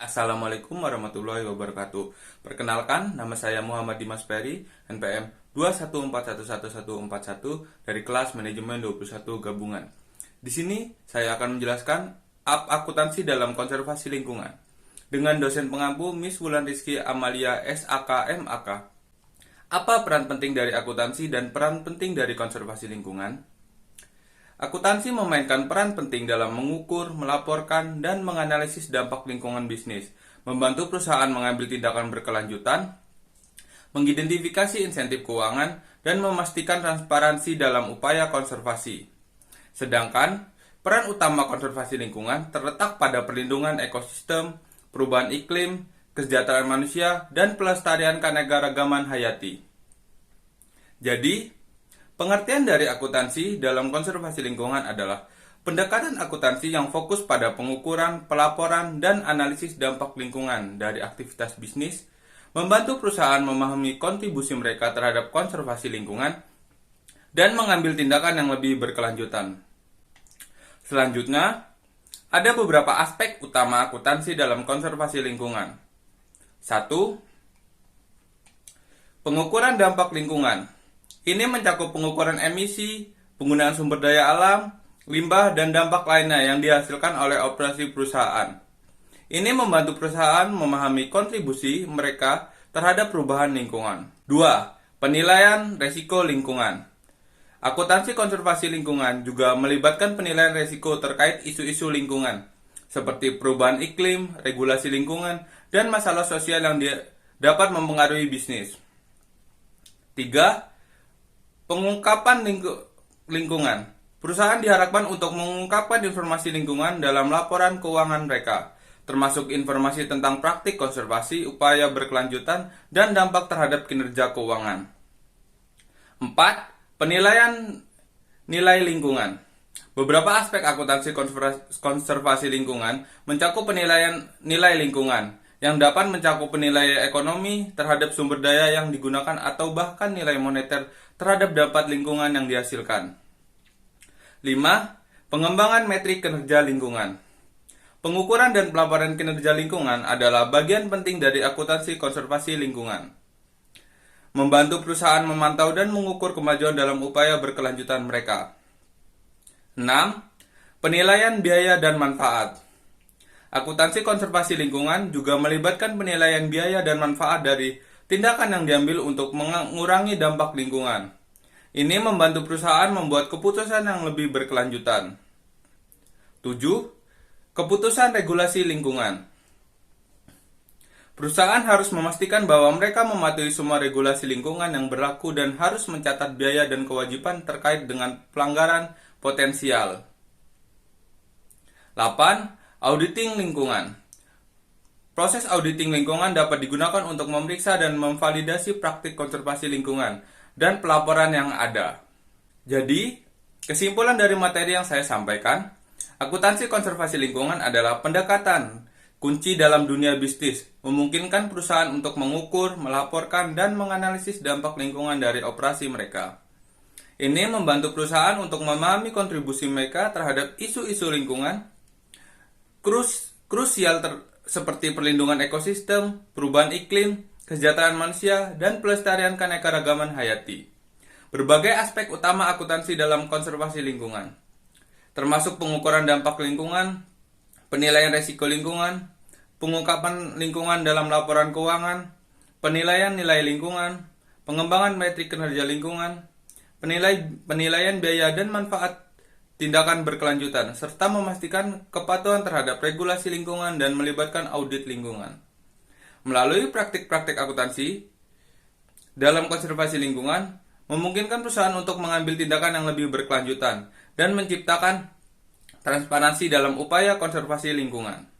Assalamualaikum warahmatullahi wabarakatuh. Perkenalkan, nama saya Muhammad Dimas Peri, NPM 214111141 dari kelas Manajemen 21 Gabungan. Di sini saya akan menjelaskan akuntansi dalam konservasi lingkungan dengan dosen pengampu Miss Wulan Rizky Amalia SAK MAK. Apa peran penting dari akuntansi dan peran penting dari konservasi lingkungan? Akuntansi memainkan peran penting dalam mengukur, melaporkan, dan menganalisis dampak lingkungan bisnis, membantu perusahaan mengambil tindakan berkelanjutan, mengidentifikasi insentif keuangan, dan memastikan transparansi dalam upaya konservasi. Sedangkan, peran utama konservasi lingkungan terletak pada perlindungan ekosistem, perubahan iklim, kesejahteraan manusia, dan pelestarian keanekaragaman hayati. Jadi, pengertian dari akuntansi dalam konservasi lingkungan adalah pendekatan akuntansi yang fokus pada pengukuran, pelaporan, dan analisis dampak lingkungan dari aktivitas bisnis, membantu perusahaan memahami kontribusi mereka terhadap konservasi lingkungan, dan mengambil tindakan yang lebih berkelanjutan. Selanjutnya, ada beberapa aspek utama akuntansi dalam konservasi lingkungan. 1. Pengukuran dampak lingkungan. Ini mencakup pengukuran emisi, penggunaan sumber daya alam, limbah, dan dampak lainnya yang dihasilkan oleh operasi perusahaan. Ini membantu perusahaan memahami kontribusi mereka terhadap perubahan lingkungan. 2. Penilaian resiko lingkungan. Akuntansi konservasi lingkungan juga melibatkan penilaian resiko terkait isu-isu lingkungan, seperti perubahan iklim, regulasi lingkungan, dan masalah sosial yang dapat mempengaruhi bisnis. 3. Pengungkapan lingkungan. Perusahaan diharapkan untuk mengungkapkan informasi lingkungan dalam laporan keuangan mereka, termasuk informasi tentang praktik konservasi, upaya berkelanjutan, dan dampak terhadap kinerja keuangan. 4. Penilaian nilai lingkungan. Beberapa aspek akuntansi konservasi lingkungan mencakup penilaian nilai lingkungan, yang dapat mencakup penilaian ekonomi terhadap sumber daya yang digunakan atau bahkan nilai moneter terhadap dampak lingkungan yang dihasilkan. 5. Pengembangan metrik kinerja lingkungan. Pengukuran dan pelaporan kinerja lingkungan adalah bagian penting dari akuntansi konservasi lingkungan. Membantu perusahaan memantau dan mengukur kemajuan dalam upaya berkelanjutan mereka. 6. Penilaian biaya dan manfaat. Akuntansi konservasi lingkungan juga melibatkan penilaian biaya dan manfaat dari tindakan yang diambil untuk mengurangi dampak lingkungan. Ini membantu perusahaan membuat keputusan yang lebih berkelanjutan. 7. Keputusan regulasi lingkungan. Perusahaan harus memastikan bahwa mereka mematuhi semua regulasi lingkungan yang berlaku dan harus mencatat biaya dan kewajiban terkait dengan pelanggaran potensial. 8. Auditing lingkungan. Proses auditing lingkungan dapat digunakan untuk memeriksa dan memvalidasi praktik konservasi lingkungan dan pelaporan yang ada. Jadi, kesimpulan dari materi yang saya sampaikan, akuntansi konservasi lingkungan adalah pendekatan kunci dalam dunia bisnis, memungkinkan perusahaan untuk mengukur, melaporkan, dan menganalisis dampak lingkungan dari operasi mereka. Ini membantu perusahaan untuk memahami kontribusi mereka terhadap isu-isu lingkungan krusial seperti perlindungan ekosistem, perubahan iklim, kesejahteraan manusia, dan pelestarian keanekaragaman hayati. Berbagai aspek utama akuntansi dalam konservasi lingkungan, termasuk pengukuran dampak lingkungan, penilaian resiko lingkungan, pengungkapan lingkungan dalam laporan keuangan, penilaian nilai lingkungan, pengembangan metrik kinerja lingkungan, penilaian biaya dan manfaat tindakan berkelanjutan, serta memastikan kepatuhan terhadap regulasi lingkungan dan melibatkan audit lingkungan. Melalui praktik-praktik akuntansi dalam konservasi lingkungan, memungkinkan perusahaan untuk mengambil tindakan yang lebih berkelanjutan dan menciptakan transparansi dalam upaya konservasi lingkungan.